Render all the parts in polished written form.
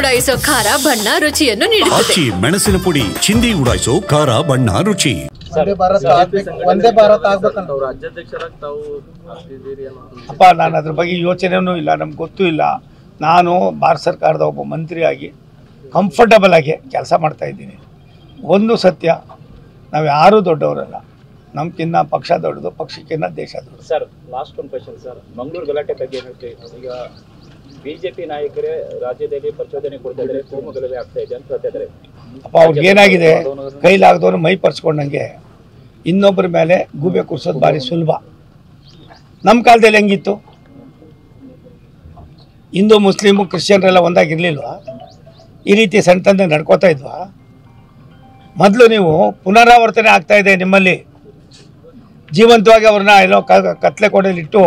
ಉಡಾಯಿಸೋ ಖಾರ ಬಣ್ಣ ರುಚಿಯನ್ನು ನೀಡುತ್ತದೆ. ಮೆಣಸಿನ ಪುಡಿ ಚಿಂದಿ ಉಡಾಯಿಸೋ ಖಾರ ಬಣ್ಣ ರುಚಿ. ಒಂದೇ ಭಾರತ ಆಗ್ಬೇಕಂತ ರಾಜ್ಯಾಧ್ಯಕ್ಷರಾಗಿ ತಾವು ಅಪ್ಪ, ನಾನು ಅದ್ರ ಬಗ್ಗೆ ಯೋಚನೆನೂ ಇಲ್ಲ, ನಮ್ಗೆ ಗೊತ್ತೂ ಇಲ್ಲ. ನಾನು ಭಾರತ ಸರ್ಕಾರದ ಒಬ್ಬ ಮಂತ್ರಿಯಾಗಿ ಕಂಫರ್ಟಬಲ್ ಆಗಿ ಕೆಲಸ ಮಾಡ್ತಾಯಿದ್ದೀನಿ. ಒಂದು ಸತ್ಯ, ನಾವು ಯಾರೂ ದೊಡ್ಡವರಲ್ಲ. ನಮ್ಗಿನ್ನ ಪಕ್ಷ ದೊಡ್ಡದು, ಪಕ್ಷಕ್ಕಿನ್ನ ದೇಶ ದೊಡ್ಡದು. ಸರ್, ಲಾಸ್ಟ್ ಒಂದು ಕ್ವೆಶ್ಚನ್ ಸರ್. ಮಂಗಳೂರು ಗಲಾಟೆ ಬಗ್ಗೆ ಏನು ಹೇಳ್ತೀವಿ? ಈಗ ಬಿಜೆಪಿ ನಾಯಕರೇ ರಾಜ್ಯದಲ್ಲಿ ಪ್ರಚೋದನೆ ಕೊಡ್ತಾ ಇದ್ದಾರೆ, ಕೋಮು ಗಲಭೆ ಆಗ್ತಾ ಇದೆ ಅಂತ ಹೇಳ್ತಿದ್ದಾರೆ. ಅಪ್ಪ, ಅವ್ರಿಗೆ ಏನಾಗಿದೆ, ಕೈಲಾಗದವನು ಮೈ ಪರ್ಸ್ಕೊಂಡಂಗೆ ಇನ್ನೊಬ್ಬರ ಮೇಲೆ ಗೂಬೆ ಕೂರಿಸೋದು ಭಾರಿ ಸುಲಭ. ನಮ್ಮ ಕಾಲದಲ್ಲಿ ಹೆಂಗಿತ್ತು? ಹಿಂದೂ ಮುಸ್ಲಿಮು ಕ್ರಿಶ್ಚಿಯನ್ರೆಲ್ಲ ಒಂದಾಗಿರ್ಲಿಲ್ವಾ? ಈ ರೀತಿ ಸಣ್ಣ ತಂದೆ ನಡ್ಕೋತಾ ಇದ್ವಾ? ಮೊದಲು ನೀವು ಪುನರಾವರ್ತನೆ ಆಗ್ತಾ ಇದೆ ನಿಮ್ಮಲ್ಲಿ. ಜೀವಂತವಾಗಿ ಅವ್ರನ್ನ ಎಲ್ಲೋ ಕತ್ಲೆ ಕೋಣೆಯಲ್ಲಿಟ್ಟು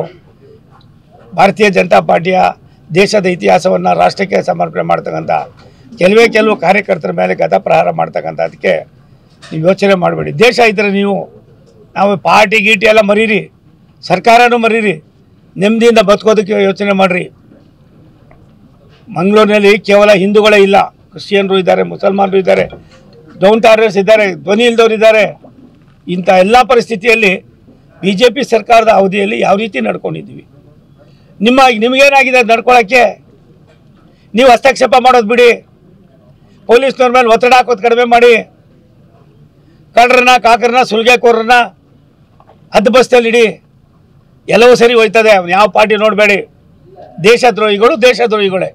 ಭಾರತೀಯ ಜನತಾ ಪಾರ್ಟಿಯ ದೇಶದ ಇತಿಹಾಸವನ್ನು ರಾಷ್ಟ್ರಕ್ಕೆ ಸಮರ್ಪಣೆ ಮಾಡ್ತಕ್ಕಂಥ ಕೆಲವು ಕಾರ್ಯಕರ್ತರ ಮೇಲೆ ಗದಾಪ್ರಹಾರ ಮಾಡ್ತಕ್ಕಂಥದಕ್ಕೆ ನೀವು ಯೋಚನೆ ಮಾಡಬೇಡಿ. ದೇಶ ಇದ್ದರೆ ನಾವು ಪಾರ್ಟಿ ಗೀಟಿ ಎಲ್ಲ ಮರೀರಿ, ಸರ್ಕಾರನೂ ಮರೀರಿ, ನೆಮ್ಮದಿಯಿಂದ ಬದುಕೋದಕ್ಕೆ ಯೋಚನೆ ಮಾಡಿರಿ. ಮಂಗಳೂರಿನಲ್ಲಿ ಕೇವಲ ಹಿಂದೂಗಳೇ ಇಲ್ಲ, ಕ್ರಿಶ್ಚಿಯನ್ರು ಇದ್ದಾರೆ, ಮುಸಲ್ಮಾನರು ಇದ್ದಾರೆ, ಡೌನ್ ಟಾರರ್ಸ್ ಇದ್ದಾರೆ, ಧ್ವನಿ ಇಲ್ದವ್ರು ಇದ್ದಾರೆ. ಇಂಥ ಎಲ್ಲ ಪರಿಸ್ಥಿತಿಯಲ್ಲಿ BJP ಸರ್ಕಾರದ ಅವಧಿಯಲ್ಲಿ ಯಾವ ರೀತಿ ನಡ್ಕೊಂಡಿದ್ದೀವಿ? ನಿಮಗೇನಾಗಿದೆ ನಡ್ಕೊಳ್ಳೋಕ್ಕೆ? ನೀವು ಹಸ್ತಕ್ಷೇಪ ಮಾಡೋದು ಬಿಡಿ, ಪೊಲೀಸ್ನವ್ರ ಮೇಲೆ ಒತ್ತಡ ಹಾಕೋದು ಕಡಿಮೆ ಮಾಡಿ, ಕಳ್ಳರನ್ನ ಕಾಕರನ್ನ ಸುಲಿಗೆಕೋರನ್ನ ಹದ್ದು ಬಸ್ತಲ್ಲಿ ಇಡಿ, ಎಲ್ಲವೂ ಸರಿ ಹೋಯ್ತದೆ. ಅವ್ನು ಯಾವ ಪಾರ್ಟಿ ನೋಡಬೇಡಿ, ದೇಶದ್ರೋಹಿಗಳೇ.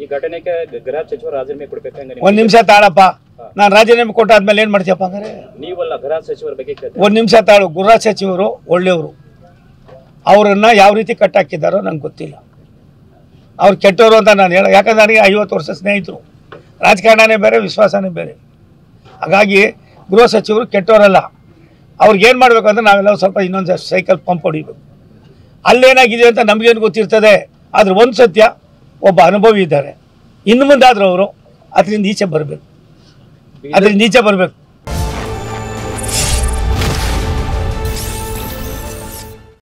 ಈ ಘಟನೆಗೆ ಗೃಹ ಸಚಿವ ರಾಜೀನಾಮೆ ಕೊಡಬೇಕು. ಒಂದು ನಿಮಿಷ ತಾಳಪ್ಪ, ನಾನು ರಾಜೀನಾಮೆ ಕೊಟ್ಟಾದ್ಮೇಲೆ ಏನು ಮಾಡ್ತೀಯಪ್ಪ? ಹಂಗಾರೆ ನೀವಲ್ಲ, ಗೃಹ ಸಚಿವರ ಬಗ್ಗೆ ಒಂದು ನಿಮಿಷ ತಾಳು. ಗೃಹ ಸಚಿವರು ಒಳ್ಳೆಯವರು, ಅವರನ್ನು ಯಾವ ರೀತಿ ಕಟ್ಟಾಕಿದ್ದಾರೋ ನಂಗೆ ಗೊತ್ತಿಲ್ಲ. ಅವ್ರು ಕೆಟ್ಟವರು ಅಂತ ನಾನು ಹೇಳ, ಯಾಕಂದ್ರೆ ನನಗೆ 50 ವರ್ಷ ಸ್ನೇಹಿತರು. ರಾಜಕಾರಣನೇ ಬೇರೆ, ವಿಶ್ವಾಸನೇ ಬೇರೆ. ಹಾಗಾಗಿ ಗೃಹ ಸಚಿವರು ಕೆಟ್ಟವರಲ್ಲ. ಅವ್ರಿಗೇನು ಮಾಡಬೇಕು ಅಂದರೆ ನಾವೆಲ್ಲ ಸ್ವಲ್ಪ ಇನ್ನೊಂದು ಸೈಕಲ್ ಪಂಪ್ ಹೊಡಿಬೇಕು. ಅಲ್ಲೇನಾಗಿದೆ ಅಂತ ನಮಗೇನು ಗೊತ್ತಿರ್ತದೆ. ಆದರೆ ಒಂದು ಸತ್ಯ, ಒಬ್ಬ ಅನುಭವಿ ಇದ್ದಾರೆ. ಇನ್ನು ಮುಂದಾದರೂ ಅವರು ಅದರಿಂದ ಈಚೆ ಬರಬೇಕು.